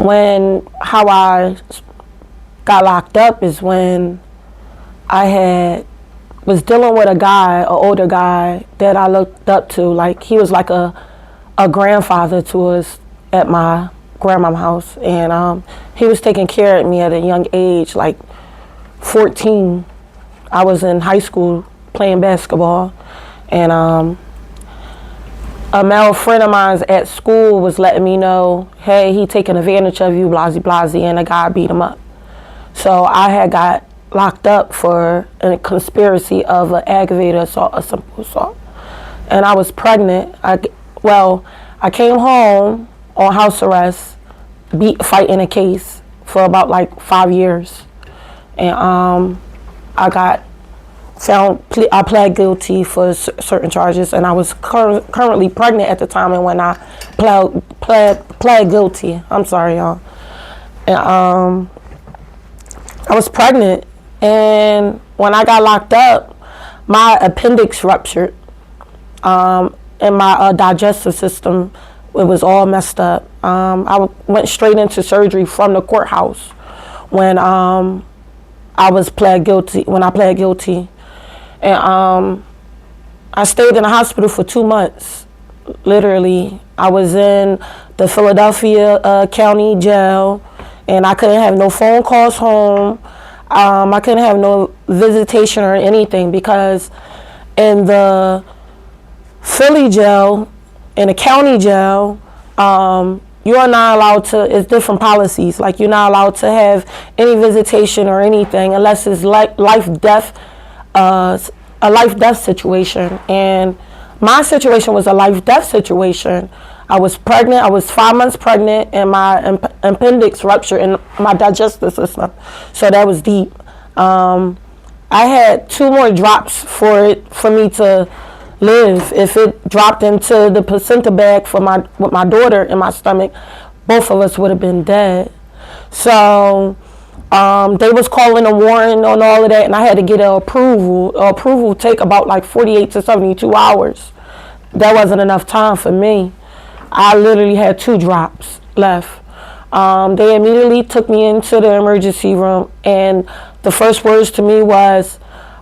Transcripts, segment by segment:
How I got locked up is when was dealing with a guy, an older guy that I looked up to. Like, he was like a grandfather to us at my grandma's house, and he was taking care of me at a young age, like 14. I was in high school playing basketball, and a male friend of mine at school was letting me know, hey, he taking advantage of you, blasey blasey, and a guy beat him up. So I had got locked up for a conspiracy of an aggravated assault, a simple assault. And I was pregnant. I came home on house arrest, fighting a case for about like 5 years. And I pled guilty for certain charges, and I was currently pregnant at the time. And when I pled guilty, I'm sorry, y'all. And I was pregnant, and when I got locked up, my appendix ruptured, and my digestive system, it was all messed up. I went straight into surgery from the courthouse when I pled guilty. And I stayed in the hospital for 2 months, literally. I was in the Philadelphia County Jail, and I couldn't have no phone calls home. I couldn't have no visitation or anything, because in the Philly jail, in the county jail, you are not allowed to, it's different policies. Like, you're not allowed to have any visitation or anything unless it's a life-death situation. And my situation was a life-death situation. I was pregnant. I was 5 months pregnant, and my appendix ruptured in my digestive system. So that was deep. I had 2 more drops for me to live. If it dropped into the placenta bag with my daughter in my stomach, both of us would have been dead. So they was calling a warrant on all of that, and I had to get an approval. Approval take about like 48 to 72 hours. That wasn't enough time for me. I literally had 2 drops left. They immediately took me into the emergency room, and the first words to me was,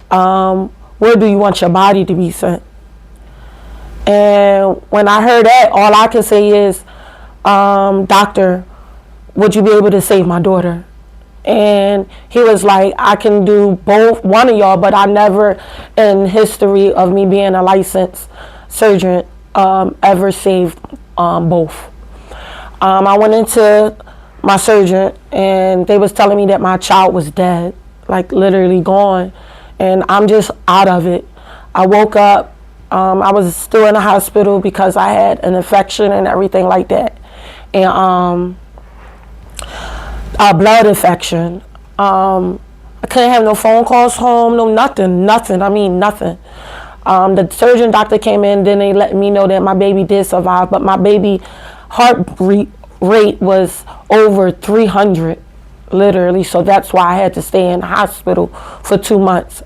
where do you want your body to be sent? And when I heard that, all I could say is, doctor, would you be able to save my daughter? And he was like, I can do both, one of y'all, but I never, in history of me being a licensed surgeon, ever saved both. I went into my surgeon, and they was telling me that my child was dead, like literally gone, and I'm just out of it. I woke up, I was still in the hospital because I had an infection and everything like that, and a blood infection. I couldn't have no phone calls home, no nothing, I mean nothing. The surgeon doctor came in, then they let me know that my baby did survive, but my baby heart rate was over 300, literally, so that's why I had to stay in the hospital for 2 months.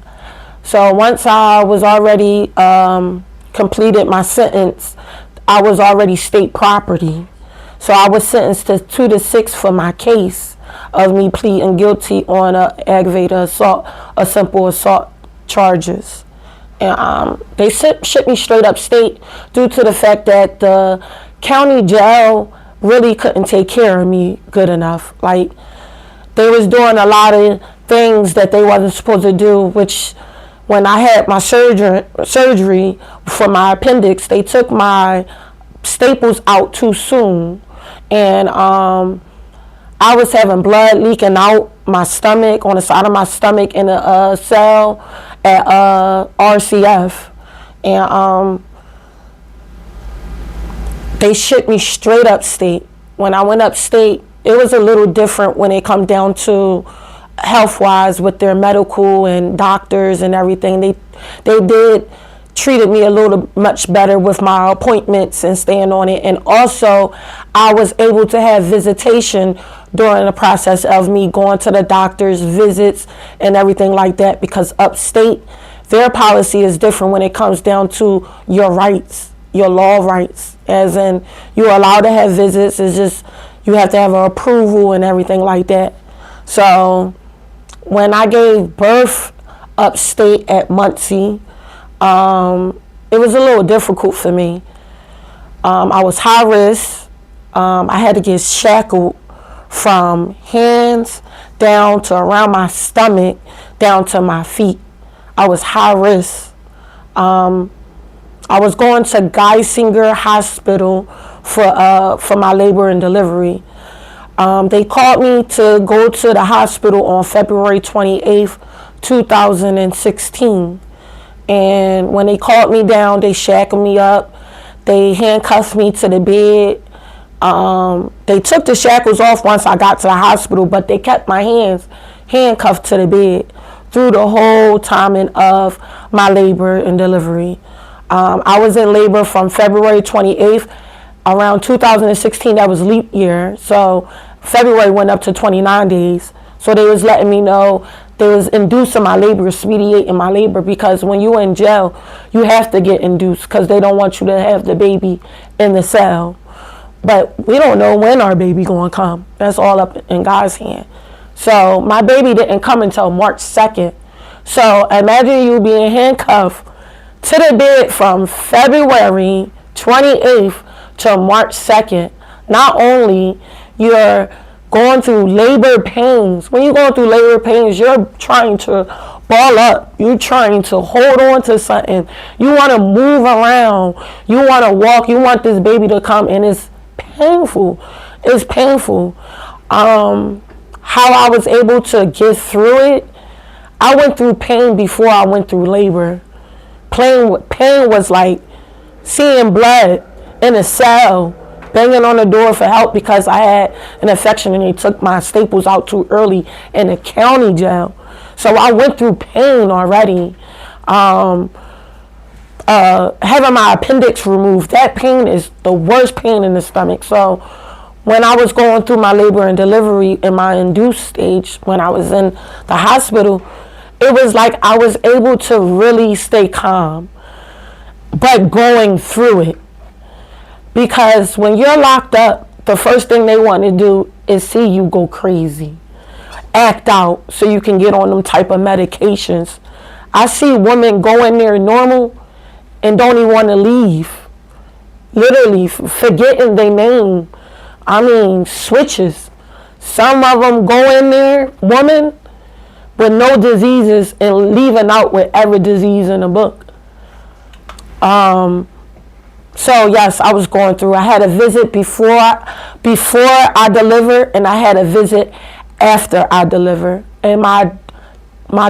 So once I was already completed my sentence, I was already state property. So I was sentenced to 2 to 6 for my case of me pleading guilty on aggravated assault, a simple assault charges. And they shipped me straight upstate due to the fact that the county jail really couldn't take care of me good enough. Like, they was doing a lot of things that they wasn't supposed to do, which when I had my surgery for my appendix, they took my staples out too soon. And I was having blood leaking out my stomach, on the side of my stomach, in a cell at RCF. And they shipped me straight upstate. When I went upstate, it was a little different when it come down to health-wise with their medical and doctors and everything. They did treated me a little much better with my appointments and staying on it. And also, I was able to have visitation during the process of me going to the doctor's visits and everything like that, because upstate, their policy is different when it comes down to your rights, your law rights, as in you're allowed to have visits. It's just You have to have an approval and everything like that. So when I gave birth upstate at Muncie, it was a little difficult for me. I was high risk. I had to get shackled from hands down to around my stomach, down to my feet. I was high risk. I was going to Geisinger Hospital for my labor and delivery. They called me to go to the hospital on February 28th, 2016. And when they called me down, they shackled me up. They handcuffed me to the bed. They took the shackles off once I got to the hospital, but they kept my hands handcuffed to the bed through the whole timing of my labor and delivery. I was in labor from February 28th, around 2016, that was leap year. So February went up to 29 days. So they was letting me know they was inducing my labor, expediting my labor, because when you're in jail, you have to get induced because they don't want you to have the baby in the cell. But we don't know when our baby gonna come. That's all up in God's hand. So my baby didn't come until March 2nd. So imagine you being handcuffed to the bed from February 28th to March 2nd. Not only you're going through labor pains. When you're going through labor pains, you're trying to ball up. You're trying to hold on to something. You want to move around. You want to walk. You want this baby to come, and it's painful. It's painful. How I was able to get through it, I went through pain before I went through labor. Pain was like seeing blood in a cell, banging on the door for help because I had an infection and they took my staples out too early in the county jail. So I went through pain already. Having my appendix removed, that pain is the worst pain in the stomach. So when I was going through my labor and delivery in my induced stage, when I was in the hospital, it was like I was able to really stay calm, but going through it. Because when you're locked up, the first thing they want to do is see you go crazy, act out so you can get on them type of medications. I see women go in there normal and don't even want to leave. Literally forgetting their name. I mean, switches. Some of them go in there, woman, with no diseases and leaving out with every disease in the book. So yes, I was going through. I had a visit before I delivered, and I had a visit after I delivered. And my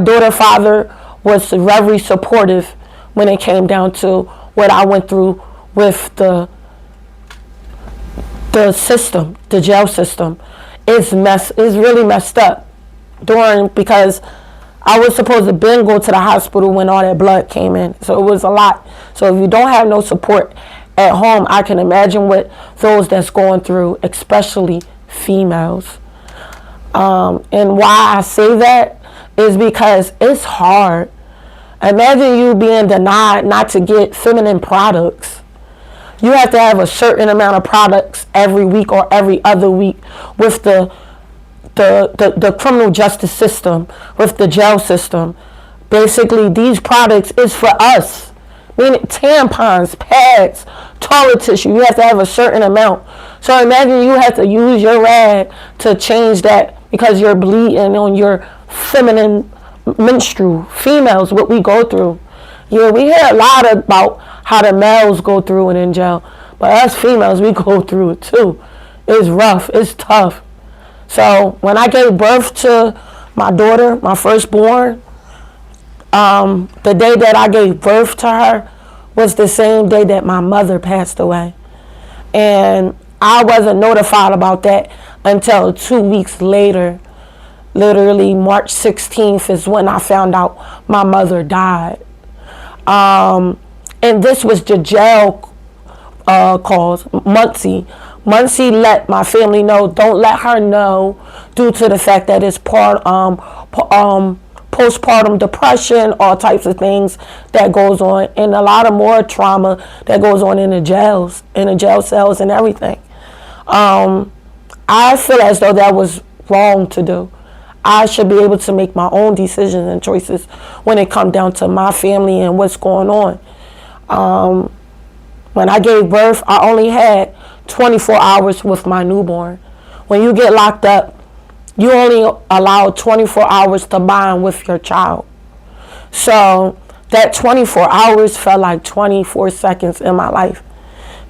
daughter father was very supportive when it came down to what I went through with the system, the jail system. It's really messed up because I was supposed to go to the hospital when all that blood came in. So it was a lot. So if you don't have no support at home, I can imagine what those that's going through, especially females. And why I say that is because it's hard. Imagine you being denied not to get feminine products. You have to have a certain amount of products every week or every other week with the criminal justice system, with the jail system. Basically, these products is for us. Meaning tampons, pads, toilet tissue, you have to have a certain amount. So imagine you have to use your rag to change that because you're bleeding on your feminine menstrual. Females, what we go through. Yeah, we hear a lot about how the males go through it in jail. But us females, we go through it too. It's rough. It's tough. So when I gave birth to my daughter, my firstborn, the day that I gave birth to her was the same day that my mother passed away. And I wasn't notified about that until 2 weeks later. Literally March 16th is when I found out my mother died. And this was the jail calls, Muncie. Muncie let my family know, don't let her know, due to the fact that it's postpartum depression, all types of things that goes on, and a lot of more trauma that goes on in the jails, in the jail cells and everything. I I feel as though that was wrong to do. I should be able to make my own decisions and choices when it comes down to my family and what's going on. When I gave birth, I only had 24 hours with my newborn. When you get locked up, you only allow 24 hours to bond with your child. So that 24 hours felt like 24 seconds in my life.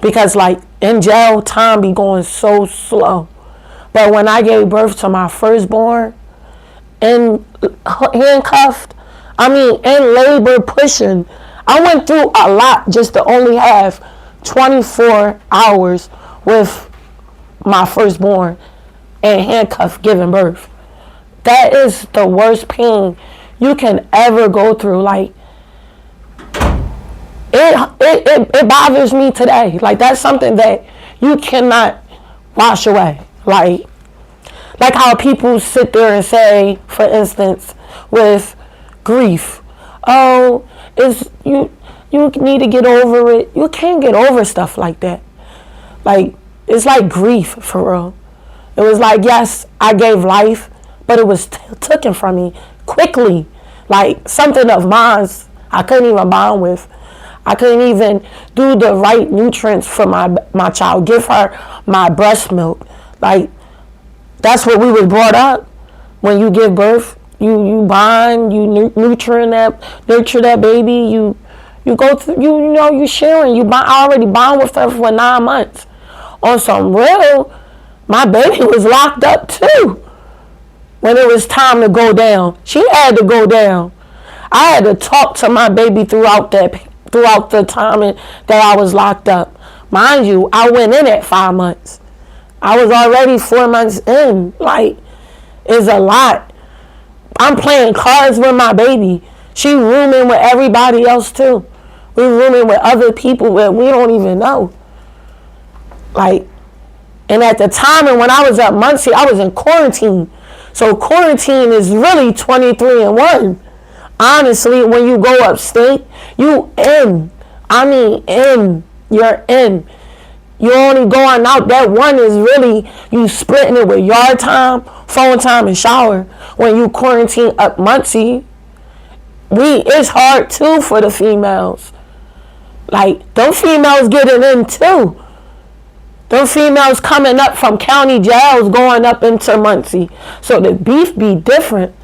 Because like in jail, time be going so slow. But when I gave birth to my firstborn, in handcuffed, in labor pushing, I went through a lot just to only have 24 hours with my firstborn and handcuffed giving birth. That is the worst pain you can ever go through. Like, it bothers me today. Like, that's something that you cannot wash away. Like how people sit there and say, for instance, with grief, oh, you need to get over it. You can't get over stuff like that. Like, it's like grief, for real. It was like, yes, I gave life, but it was taken from me quickly. Like, something of mine I couldn't even bond with. I couldn't even do the right nutrients for my child, give her my breast milk. Like, that's what we was brought up. When you give birth, you bond, you nurture that baby. You go through, you sharing. I already bond with her for 9 months. On some real, my baby was locked up too. When it was time to go down, she had to go down. I had to talk to my baby throughout the time that I was locked up. Mind you, I went in at 5 months. I was already 4 months in. Like, it's a lot. I'm playing cards with my baby. She rooming with everybody else too. We rooming with other people that we don't even know. Like, and at the time, and when I was at Muncie, I was in quarantine. So quarantine is really 23-1. Honestly, when you go upstate, you in. You're in. You only going out. That one is really you splitting it with yard time, phone time, and shower. When you quarantine up Muncie, it's hard too for the females. Like, them females getting in too. Them females coming up from county jails going up into Muncie. So the beef be different.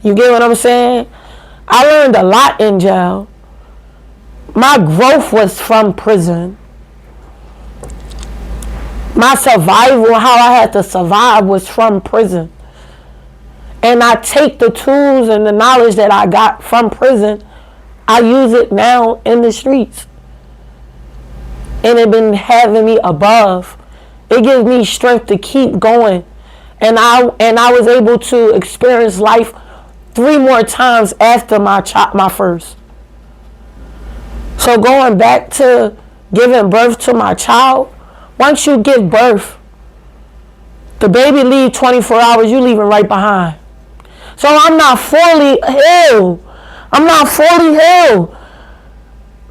You get what I'm saying? I learned a lot in jail. My growth was from prison. My survival, how I had to survive, was from prison. And I take the tools and the knowledge that I got from prison, I use it now in the streets. And it been having me above. It gives me strength to keep going. And I was able to experience life 3 more times after my first. So going back to giving birth to my child, once you give birth, the baby leave 24 hours, you leaving right behind. So I'm not fully healed.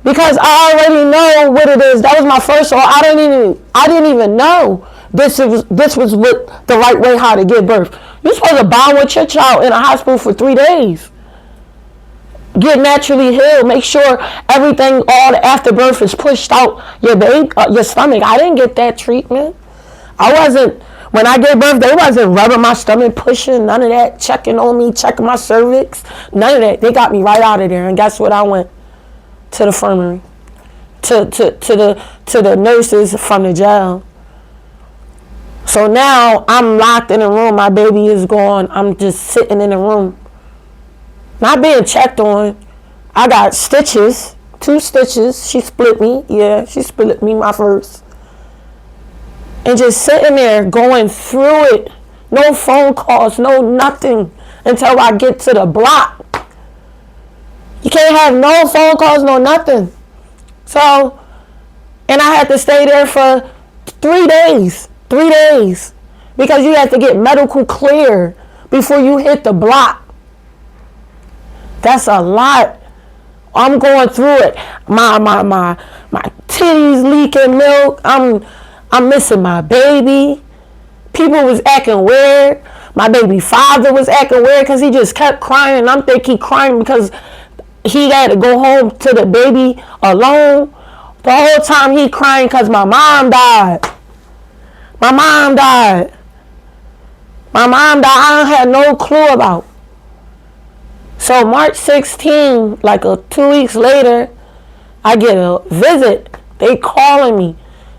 Because I already know what it is. That was my first, so I didn't even know this was what the right way how to give birth. You're supposed to bond with your child in a hospital for 3 days. Get naturally healed. Make sure everything, all the afterbirth is pushed out your stomach. I didn't get that treatment. When I gave birth, they wasn't rubbing my stomach, pushing, none of that, checking on me, checking my cervix, none of that. They got me right out of there. And guess what? I went to the infirmary, to the nurses from the jail. So now I'm locked in a room. My baby is gone. I'm just sitting in a room, not being checked on. I got stitches, 2 stitches. She split me. Yeah, she split me my first. And just sitting there going through it. No phone calls, no nothing until I get to the block. You can't have no phone calls, no nothing. So, and I had to stay there for 3 days. 3 days. Because you have to get medical clear before you hit the block. That's a lot. I'm going through it. My titties leaking milk. I'm missing my baby. People was acting weird. My baby father was acting weird because he just kept crying. And I'm thinking he crying because he had to go home to the baby alone. The whole time he crying because my mom died. My mom died. My mom died. I had no clue about. So March 16, like 2 weeks later, I get a visit. They calling me.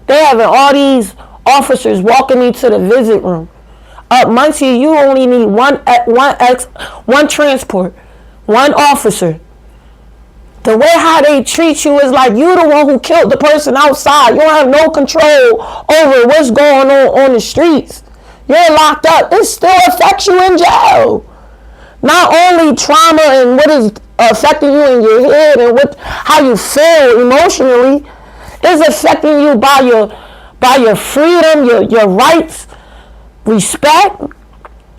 They having all these officers walking me to the visit room. Up Muncie, you only need one transport, one officer. The way how they treat you is like you the one who killed the person outside. You don't have no control over what's going on the streets. You're locked up. It still affects you in jail. Not only trauma and what is affecting you in your head and how you feel emotionally, it's affecting you by your freedom, your rights, respect,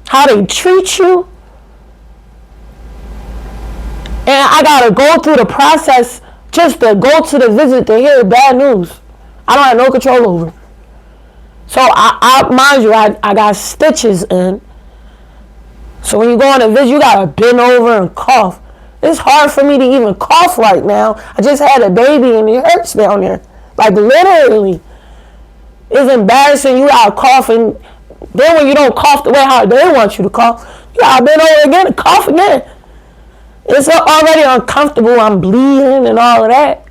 how they treat you. And I gotta go through the process just to go to the visit to hear bad news. I don't have no control over. So I mind you, I got stitches in. So when you go on a visit, you gotta bend over and cough. It's hard for me to even cough right now. I just had a baby and it hurts down there. Like literally. It's embarrassing. You gotta cough, and then when you don't cough the way how they want you to cough, you gotta bend over again and cough again. It's already uncomfortable. I'm bleeding and all of that.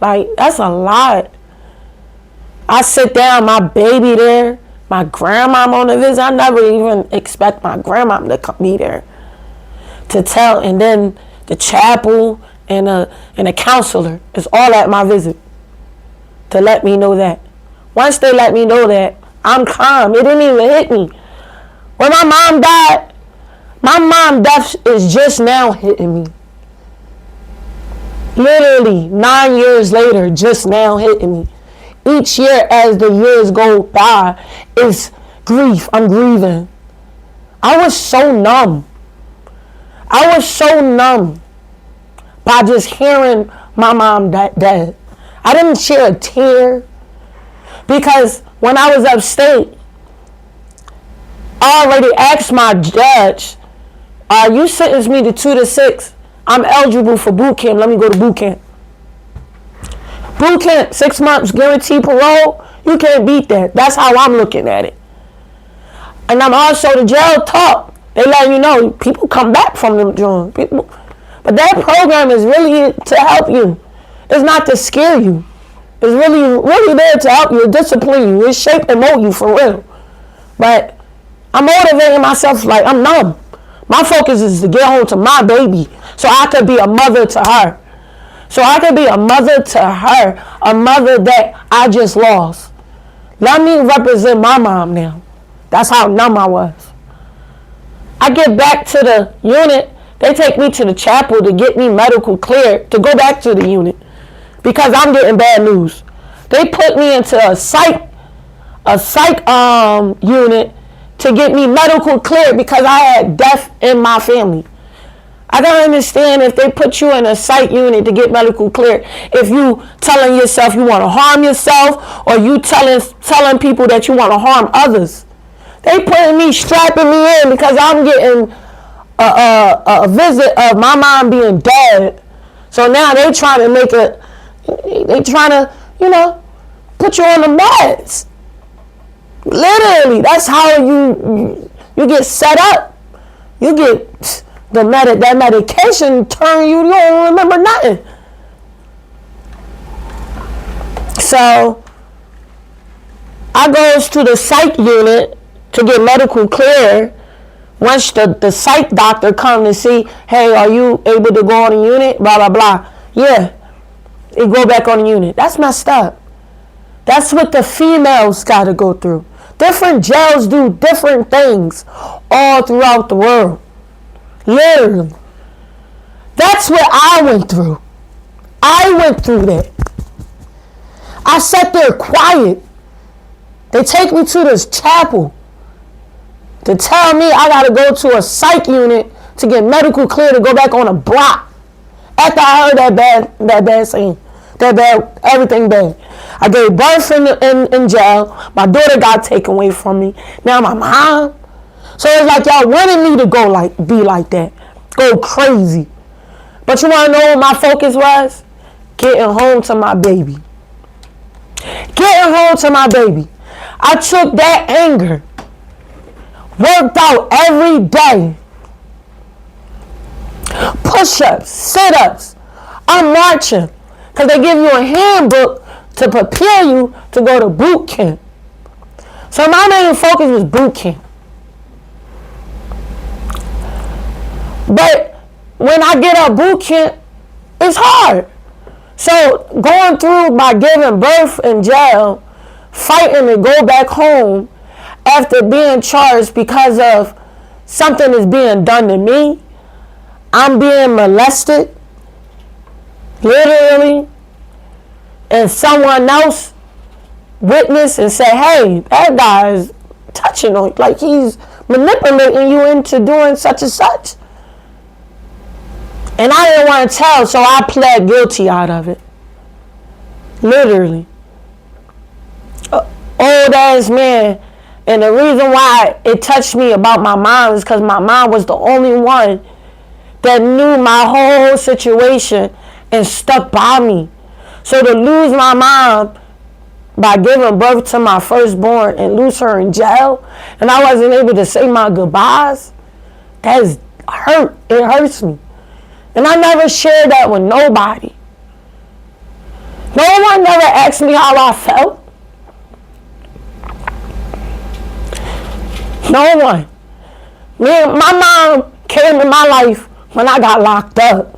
Like, that's a lot. I sit down, my baby there, my grandma on the visit. I never even expect my grandma to be there to tell. And then the chapel and a counselor is all at my visit to let me know that. Once they let me know that, I'm calm. It didn't even hit me. When my mom died, my mom death is just now hitting me. Literally 9 years later, just now hitting me. Each year as the years go by, is grief. I'm grieving. I was so numb. I was so numb by just hearing my mom dead. I didn't shed a tear because when I was upstate, I already asked my judge, you sentenced me to 2 to 6. I'm eligible for boot camp. Let me go to boot camp. Boot camp, 6 months, guaranteed parole. You can't beat that. That's how I'm looking at it. And I'm also the jail talk. They let you know people come back from them joints. But that program is really to help you. It's not to scare you. It's really there to help you, discipline you. It's shape and mold you for real. But I'm motivating myself like I'm numb. My focus is to get home to my baby so I could be a mother to her. So I could be a mother to her, a mother that I just lost. Let me represent my mom now. That's how numb I was. I get back to the unit. They take me to the chapel to get me medical cleared to go back to the unit because I'm getting bad news. They put me into a psych unit to get me medical cleared because I had death in my family. I don't understand if they put you in a psych unit to get medical cleared, if you telling yourself you want to harm yourself or you telling people that you want to harm others. They putting me, strapping me in because I'm getting a visit of my mom being dead. So now they trying to make it, they trying to, put you on the meds. Literally, that's how you get set up. You get that medication turn you don't remember nothing. So I goes to the psych unit to get medical clear. Once the psych doctor come to see, hey, are you able to go on the unit? Blah, blah, blah. Yeah. You go back on the unit. That's messed up. That's what the females got to go through. Different jails do different things all throughout the world. Literally. That's what I went through. I went through that. I sat there quiet. They take me to this chapel to tell me I got to go to a psych unit to get medical clear to go back on a block. After I heard that bad scene, that bad, everything bad. I gave birth in jail. My daughter got taken away from me. Now my mom. So it's like y'all wanted me to be like that. Go crazy. But you want to know what my focus was? Getting home to my baby. Getting home to my baby. I took that anger. Worked out every day. Push-ups, sit-ups. I'm marching. Because they give you a handbook to prepare you to go to boot camp. So my main focus was boot camp. But when I get out boot camp, it's hard. So going through by giving birth in jail, fighting to go back home after being charged because of something is being done to me, I'm being molested, literally, and someone else witness and say, hey, that guy is touching on you, like he's manipulating you into doing such and such. And I didn't want to tell, so I pled guilty out of it. Literally. Old ass man. And the reason why it touched me about my mom is because my mom was the only one that knew my whole situation and stuck by me. So to lose my mom by giving birth to my firstborn and lose her in jail, and I wasn't able to say my goodbyes, that is hurt. It hurts me. And I never shared that with nobody. No one never asked me how I felt. No one. My mom came in my life when I got locked up.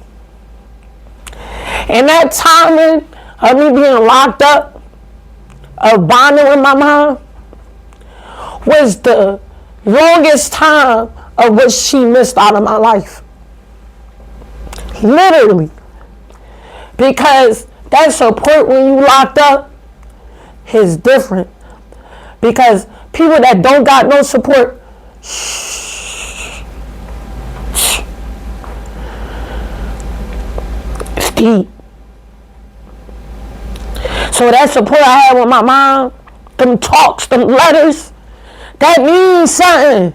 And that timing of me being locked up, of bonding with my mom, was the longest time of what she missed out of my life. Literally. Because that support when you locked up is different. Because people that don't got no support, it's deep. So that support I had with my mom, them talks, them letters, that means something.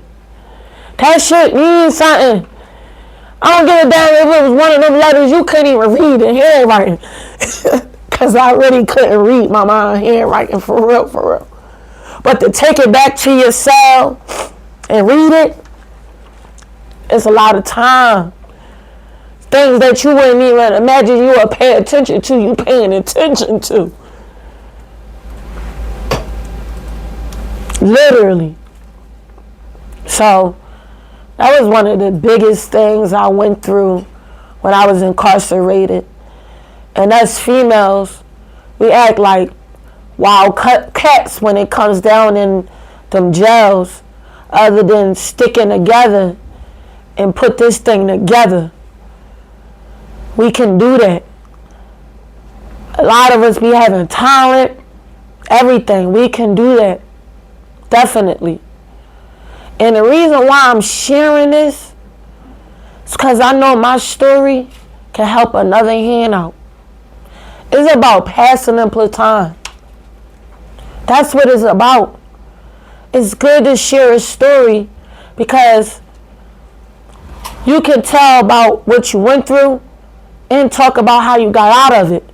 That shit means something. I don't give a damn if it was one of them letters you couldn't even read in handwriting. Because I really couldn't read my mom's handwriting for real. But to take it back to your cell and read it, it's a lot of time. Things that you wouldn't even imagine you would pay attention to, you paying attention to. Literally. So that was one of the biggest things I went through when I was incarcerated. And us females, we act like wild cats when it comes down in them jails, other than sticking together and put this thing together. We can do that. A lot of us be having talent, everything. We can do that. Definitely. And the reason why I'm sharing this is because I know my story can help another hand out. It's about passing the baton. That's what it's about. It's good to share a story because you can tell about what you went through and talk about how you got out of it.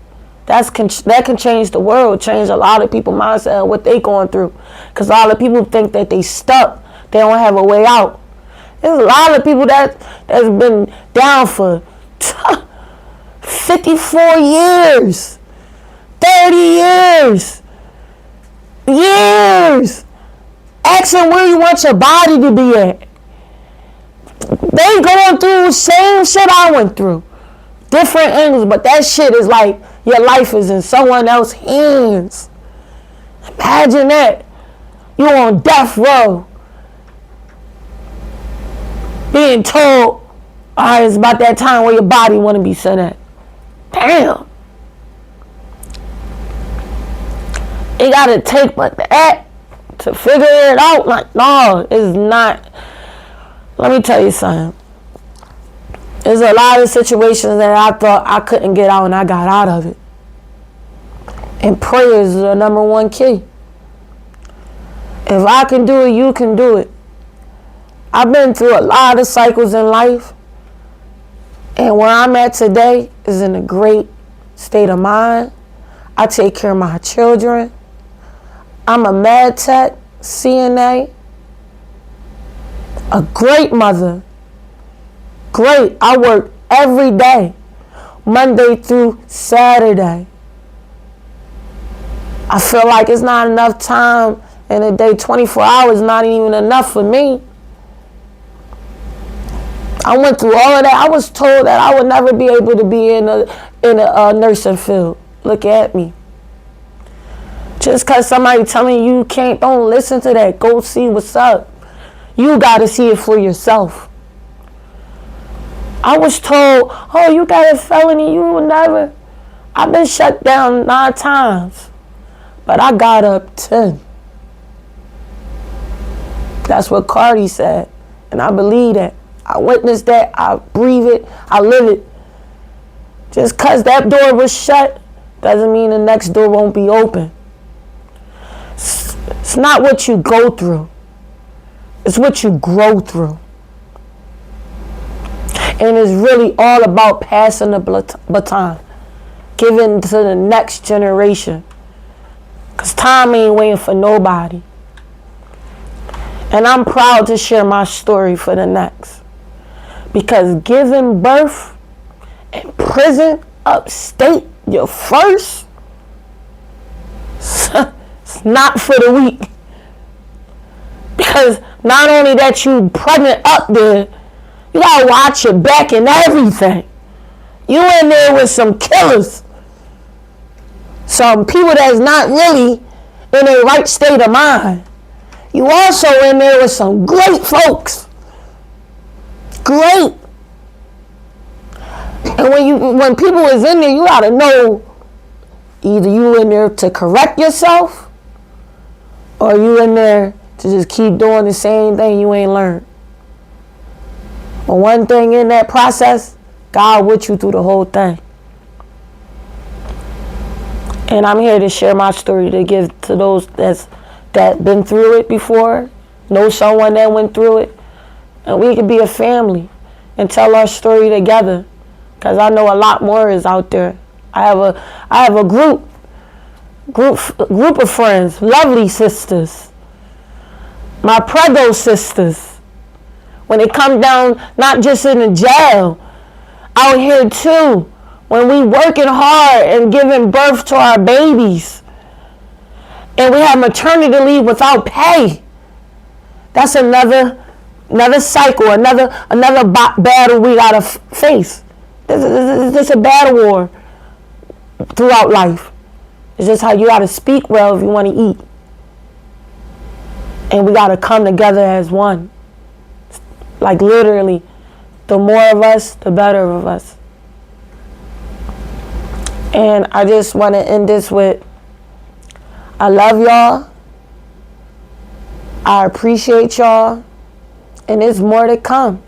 That can change the world, change a lot of people's mindset and what they going through. Because a lot of people think that they stuck. They don't have a way out. There's a lot of people that's been down for 54 years, 30 years, asking where you want your body to be at. They going through the same shit I went through. Different angles, but that shit is like your life is in someone else's hands. Imagine that. You on death row. Being told, all right, it's about that time where your body want to be sent at. Damn. It got to take but that to figure it out. Like, no, it's not. Let me tell you something. There's a lot of situations that I thought I couldn't get out and I got out of it. And prayer is the number one key. If I can do it, you can do it. I've been through a lot of cycles in life. And where I'm at today is in a great state of mind. I take care of my children. I'm a med tech, CNA, a great mother. Great. I work every day, Monday through Saturday. I feel like it's not enough time in a day. 24 hours not even enough for me. I went through all of that. I was told that I would never be able to be in a nursing field. Look at me. Just because somebody tell me you can't, don't listen to that. Go see what's up. You got to see it for yourself. I was told, oh, you got a felony. You will never. I've been shut down 9 times. But I got up 10. That's what Cardi said. And I believe that. I witnessed that. I breathe it. I live it. Just because that door was shut doesn't mean the next door won't be open. It's not what you go through. It's what you grow through. And it's really all about passing the baton. Giving to the next generation. Because time ain't waiting for nobody. And I'm proud to share my story for the next. Because giving birth in prison, upstate, your first, it's not for the weak. Because not only that you pregnant up there, you gotta watch your back and everything. You in there with some killers. Some people that's not really in their right state of mind. You also in there with some great folks. Great. And when people is in there, you gotta know either you in there to correct yourself or you in there to just keep doing the same thing you ain't learned. But one thing in that process, God with you through the whole thing. And I'm here to share my story to give to those that been through it before, know someone that went through it, and we can be a family and tell our story together. Because I know a lot more is out there. I have a group of friends, lovely sisters, my prego sisters. When it comes down, not just in the jail, out here too. When we working hard and giving birth to our babies. And we have maternity leave without pay. That's another cycle, another battle we gotta face. This is a battle war throughout life. It's just how you gotta speak well if you want to eat. And we gotta come together as one. Like literally, the more of us, the better of us. And I just want to end this with, I love y'all. I appreciate y'all. And there's more to come.